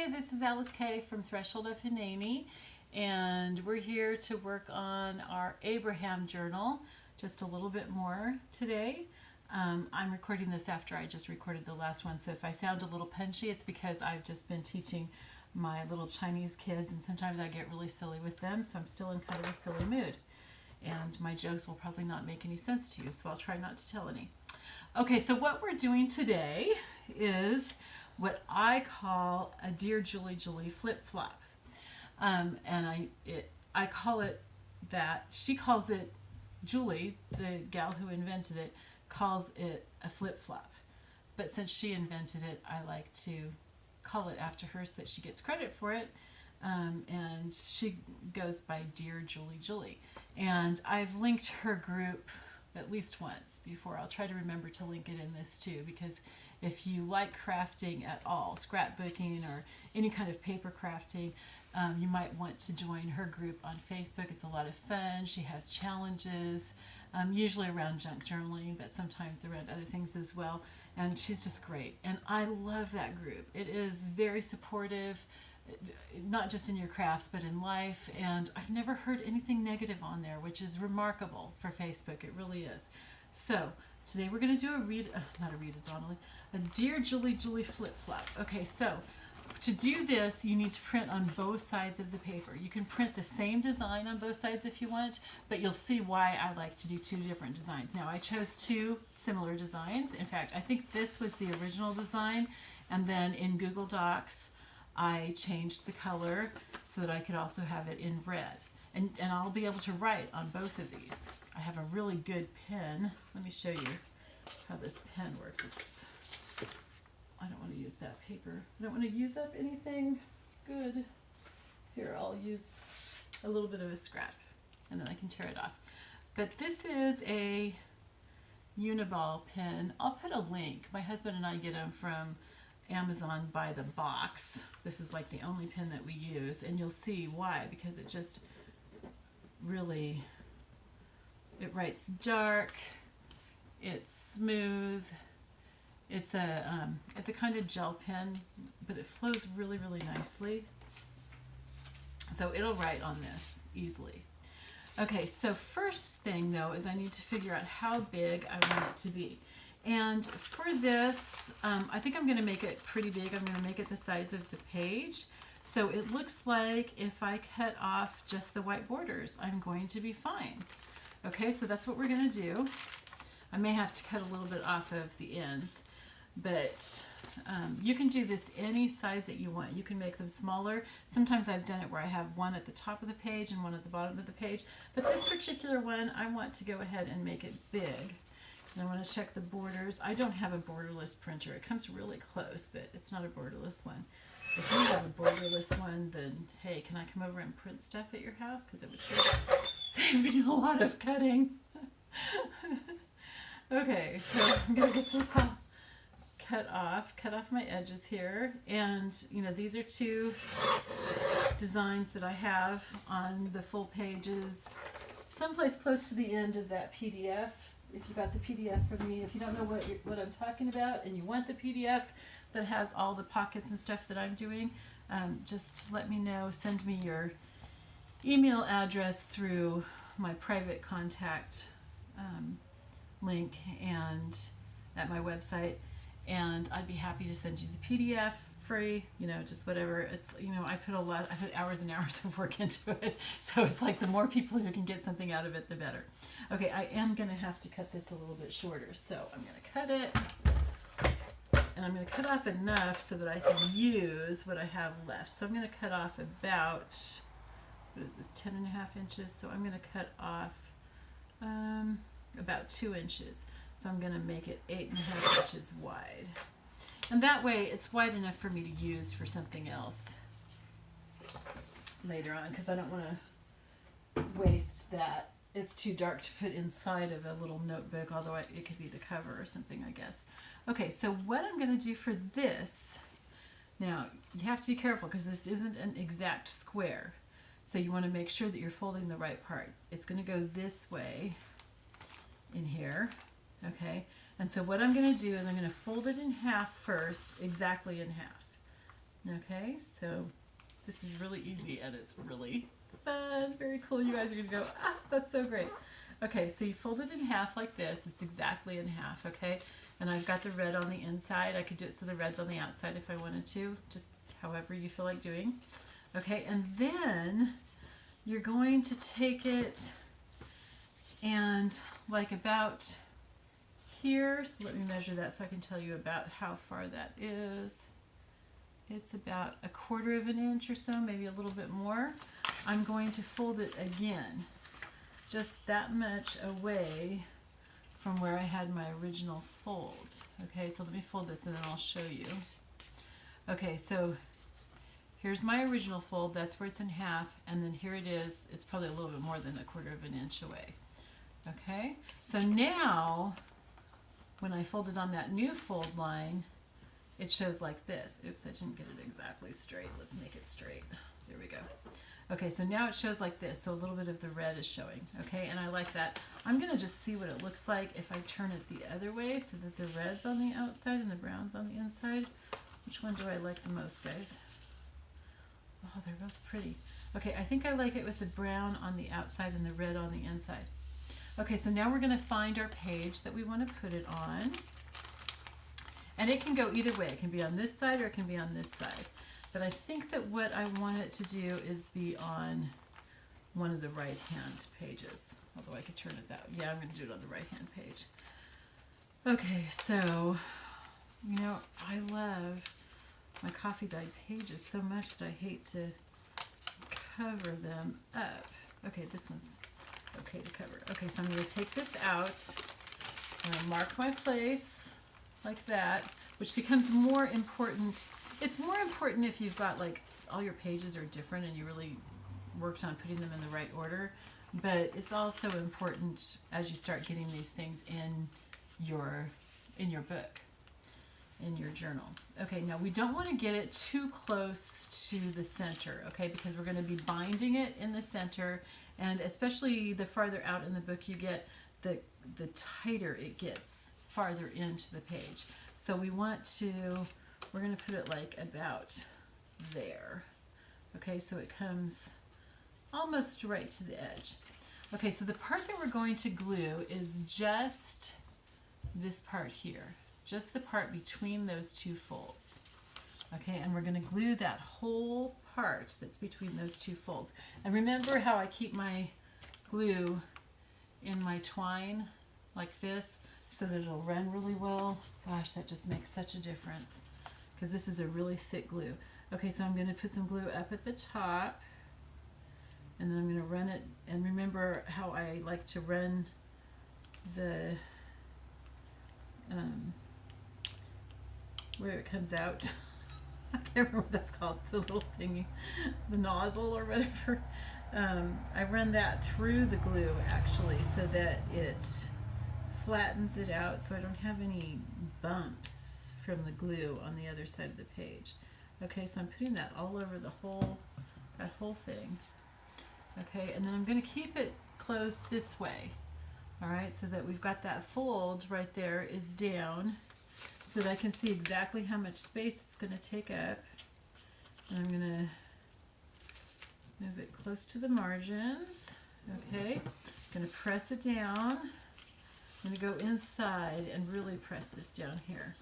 Hi, this is Alyce-Kay from Threshold of Hineni, and we're here to work on our Abraham journal just a little bit more today. I'm recording this after I just recorded the last one, so if I sound a little punchy, it's because I've just been teaching my little Chinese kids, and sometimes I get really silly with them, so I'm still in kind of a silly mood. And my jokes will probably not make any sense to you, so I'll try not to tell any. Okay, so what we're doing today is what I call a DearJulieJulie flip-flop. And I call it that. She calls it, Julie, the gal who invented it, calls it a flip-flop. But since she invented it, I like to call it after her so that she gets credit for it. And she goes by DearJulieJulie. And I've linked her group at least once before. I'll try to remember to link it in this too, because if you like crafting at all, scrapbooking or any kind of paper crafting, you might want to join her group on Facebook. It's a lot of fun. She has challenges, usually around junk journaling, but sometimes around other things as well. And she's just great. And I love that group. It is very supportive, not just in your crafts, but in life. And I've never heard anything negative on there, which is remarkable for Facebook. It really is. So today we're going to do a DearJulieJulie flip-flop. Okay, so to do this, you need to print on both sides of the paper. You can print the same design on both sides if you want, but you'll see why I like to do two different designs. Now, I chose two similar designs. In fact, I think this was the original design, and then in Google Docs, I changed the color so that I could also have it in red. And I'll be able to write on both of these. I have a really good pen. Let me show you how this pen works. I don't want to use that paper. I don't want to use up anything good. Here, I'll use a little bit of a scrap, and then I can tear it off. But this is a Uniball pen. I'll put a link. My husband and I get them from Amazon by the box. This is like the only pen that we use, and you'll see why, because it just really, it writes dark, it's smooth, it's a kind of gel pen, but it flows really, really nicely. So it'll write on this easily. Okay, so first thing though is I need to figure out how big I want it to be. And for this, I think I'm going to make it pretty big. I'm going to make it the size of the page. So it looks like if I cut off just the white borders, I'm going to be fine. Okay, so that's what we're going to do. I may have to cut a little bit off of the ends, but you can do this any size that you want. You can make them smaller. Sometimes I've done it where I have one at the top of the page and one at the bottom of the page. But this particular one, I want to go ahead and make it big. And I want to check the borders. I don't have a borderless printer. It comes really close, but it's not a borderless one. If you have a borderless one, then hey, can I come over and print stuff at your house? Because it would sure save me a lot of cutting. Okay, so I'm going to get this all cut off my edges here. And, you know, these are two designs that I have on the full pages, someplace close to the end of that PDF. If you got the PDF from me, if you don't know what I'm talking about and you want the PDF that has all the pockets and stuff that I'm doing, just let me know. Send me your email address through my private contact link and at my website, and I'd be happy to send you the PDF free, you know, just whatever. It's, you know, I put hours and hours of work into it, so it's like the more people who can get something out of it, the better. Okay, I am going to have to cut this a little bit shorter, so I'm going to cut it, and I'm going to cut off enough so that I can use what I have left. So I'm going to cut off about, what is this, 10.5 inches, so I'm going to cut off about 2 inches. So I'm going to make it 8.5 inches wide. And that way it's wide enough for me to use for something else later on, because I don't want to waste that. It's too dark to put inside of a little notebook, although it could be the cover or something, I guess. Okay, so what I'm going to do for this, now you have to be careful because this isn't an exact square. So you want to make sure that you're folding the right part. It's going to go this way in here, okay? And so what I'm going to do is I'm going to fold it in half first, exactly in half. Okay, so this is really easy and it's really fun. Very cool. You guys are going to go, ah, that's so great. Okay, so you fold it in half like this. It's exactly in half, okay? And I've got the red on the inside. I could do it so the red's on the outside if I wanted to, just however you feel like doing. Okay, and then you're going to take it and like about here, so let me measure that so I can tell you about how far that is. It's about 1/4 of an inch or so, maybe a little bit more. I'm going to fold it again, just that much away from where I had my original fold. Okay, so let me fold this and then I'll show you. Okay, so here's my original fold, that's where it's in half, and then here it is, it's probably a little bit more than 1/4 of an inch away. Okay, so now when I fold it on that new fold line, it shows like this. Oops, I didn't get it exactly straight. Let's make it straight. There we go. Okay, so now it shows like this, so a little bit of the red is showing. Okay, and I like that. I'm going to just see what it looks like if I turn it the other way so that the red's on the outside and the brown's on the inside. Which one do I like the most, guys? Oh, they're both pretty. Okay, I think I like it with the brown on the outside and the red on the inside. Okay, so now we're going to find our page that we want to put it on. And it can go either way. It can be on this side or it can be on this side. But I think that what I want it to do is be on one of the right-hand pages. Although I could turn it that way. Yeah, I'm going to do it on the right-hand page. Okay, so, you know, I love my coffee dyed pages so much that I hate to cover them up. Okay, this one's okay to cover. Okay, so I'm going to take this out. I'm going to mark my place like that, which becomes more important. It's more important if you've got like all your pages are different and you really worked on putting them in the right order, but it's also important as you start getting these things in your book, in your journal. Okay, now we don't want to get it too close to the center, okay, because we're going to be binding it in the center, and especially the farther out in the book you get, the tighter it gets farther into the page. So we're going to put it like about there. Okay, so it comes almost right to the edge. Okay, so the part that we're going to glue is just this part here, just the part between those two folds. Okay, and we're going to glue that whole part that's between those two folds. And remember how I keep my glue in my twine like this so that it'll run really well? Gosh, that just makes such a difference because this is a really thick glue. Okay, so I'm going to put some glue up at the top and then I'm going to run it. And remember how I like to run the where it comes out. I can't remember what that's called, the little thingy, the nozzle or whatever. I run that through the glue actually so that it flattens it out so I don't have any bumps from the glue on the other side of the page. Okay, so I'm putting that all over that whole thing. Okay, and then I'm going to keep it closed this way. All right, so that we've got that fold right there is down so that I can see exactly how much space it's going to take up. And I'm going to move it close to the margins. Okay, I'm going to press it down. I'm going to go inside and really press this down here.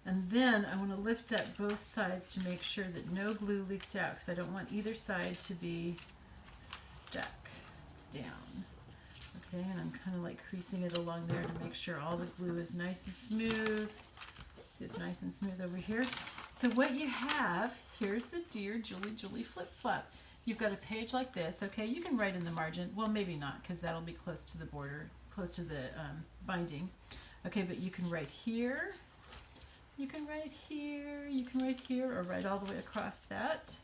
And then I want to lift up both sides to make sure that no glue leaked out because I don't want either side to be stuck down. Okay, and I'm kind of like creasing it along there to make sure all the glue is nice and smooth. See, it's nice and smooth over here. So what you have, here's the Dear Julie Julie flip flop. You've got a page like this. Okay, you can write in the margin. Well, maybe not because that'll be close to the border, close to the binding. Okay, but you can write here. You can write here. You can write here, or write all the way across that.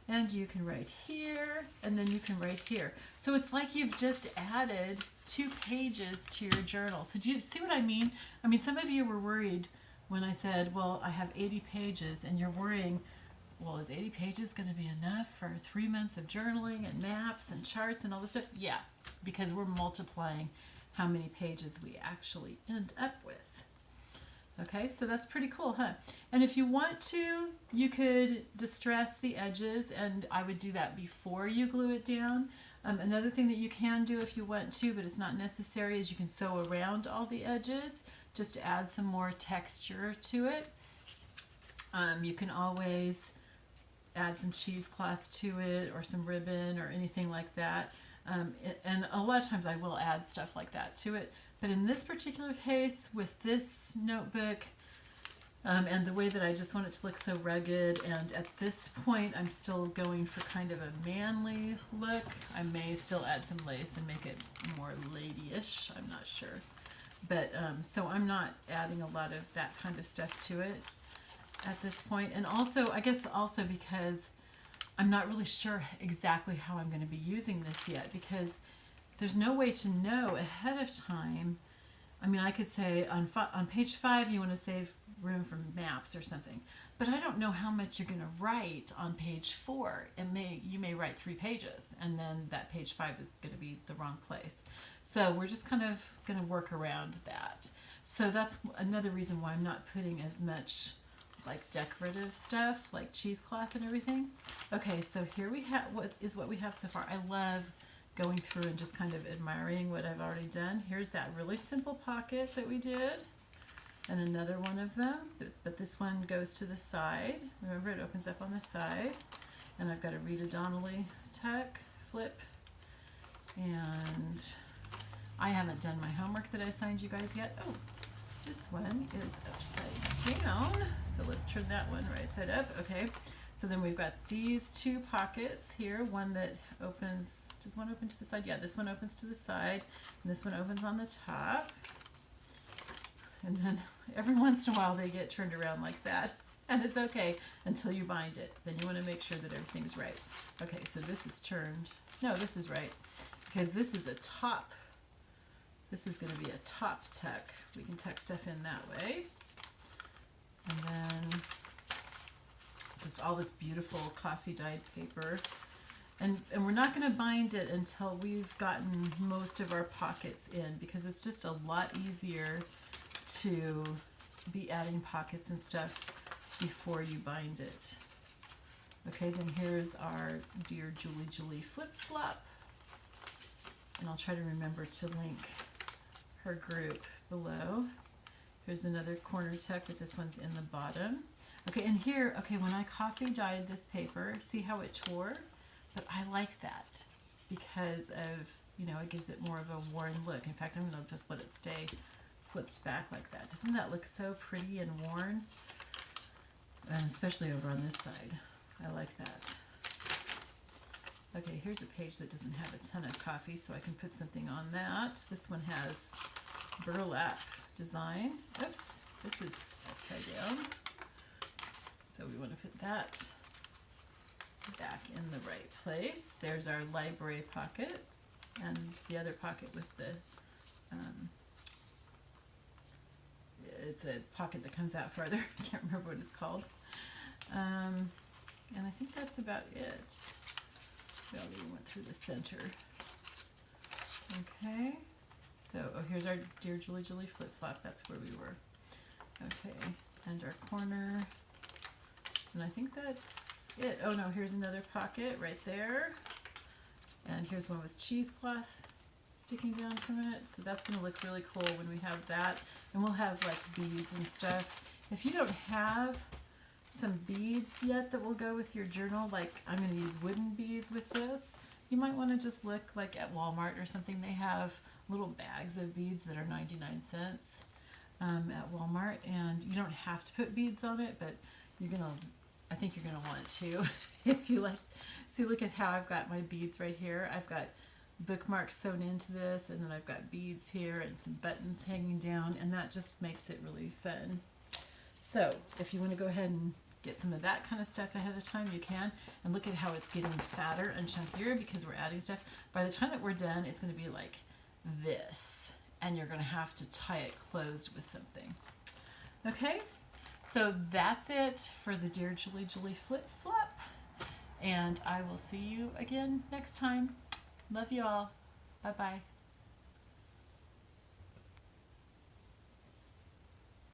And you can write here, and then you can write here. So it's like you've just added 2 pages to your journal. So do you see what I mean? I mean, some of you were worried when I said, well, I have 80 pages, and you're worrying, well, is 80 pages going to be enough for 3 months of journaling and maps and charts and all this stuff? Yeah, because we're multiplying how many pages we actually end up with. Okay, so that's pretty cool, huh? And if you want to, you could distress the edges, and I would do that before you glue it down. Another thing that you can do if you want to, but it's not necessary, is you can sew around all the edges just to add some more texture to it. You can always add some cheesecloth to it or some ribbon or anything like that. And a lot of times I will add stuff like that to it. But in this particular case, with this notebook, and the way that I just want it to look so rugged, and at this point I'm still going for kind of a manly look. I may still add some lace and make it more ladyish, I'm not sure. But so I'm not adding a lot of that kind of stuff to it at this point. And also, I guess also because I'm not really sure exactly how I'm going to be using this yet, because there's no way to know ahead of time. I mean, I could say on page 5 you want to save room for maps or something, but I don't know how much you're going to write on page 4. You may write 3 pages, and then that page 5 is going to be the wrong place. So we're just kind of going to work around that. So that's another reason why I'm not putting as much like decorative stuff like cheesecloth and everything. Okay, so here we have what we have so far. I love going through and just kind of admiring what I've already done. Here's that really simple pocket that we did, and another one of them, but this one goes to the side. Remember, it opens up on the side, and I've got a Rita Donnelly tuck flip, and I haven't done my homework that I assigned you guys yet. Oh, this one is upside down, so let's turn that one right side up. Okay, so then we've got these 2 pockets here, one that opens, does one open to the side? Yeah, this one opens to the side, and this one opens on the top. And then every once in a while they get turned around like that, and it's okay until you bind it. Then you want to make sure that everything's right. Okay, so this is turned, no, this is right, because this is a top. This is going to be a top tuck. We can tuck stuff in that way. And then just all this beautiful coffee dyed paper. And we're not going to bind it until we've gotten most of our pockets in, because it's just a lot easier to be adding pockets and stuff before you bind it. Okay, then here's our Dear Julie Julie flip flop. And I'll try to remember to link her group below. Here's another corner tuck, but this one's in the bottom. Okay, and here, okay, when I coffee dyed this paper, see how it tore? But I like that because of, you know, it gives it more of a worn look. In fact, I'm going to just let it stay flipped back like that. Doesn't that look so pretty and worn? And especially over on this side. I like that. Okay, here's a page that doesn't have a ton of coffee, so I can put something on that. This one has burlap design. Oops, this is upside down. So we want to put that back in the right place. There's our library pocket, and the other pocket with the, it's a pocket that comes out farther. I can't remember what it's called. And I think that's about it. We already went through the center. Okay, so here's our Dear Julie Julie flip flop. That's where we were. Okay, and our corner, and I think that's it. Oh no, here's another pocket right there, and here's one with cheesecloth sticking down from it. So that's going to look really cool when we have that, and we'll have like beads and stuff. If you don't have some beads yet that will go with your journal, like I'm going to use wooden beads with this, you might want to just look like at Walmart or something. They have little bags of beads that are 99 cents at Walmart, and you don't have to put beads on it, but you're gonna, I think you're gonna want to if you like. See, look at how I've got my beads right here. I've got bookmarks sewn into this, and then I've got beads here and some buttons hanging down, and that just makes it really fun. So if you want to go ahead and get some of that kind of stuff ahead of time, you can. And look at how it's getting fatter and chunkier because we're adding stuff. By the time that we're done, it's going to be like this, and you're going to have to tie it closed with something. Okay, so that's it for the Dear Julie Julie flip flop, and I will see you again next time. Love you all. Bye bye.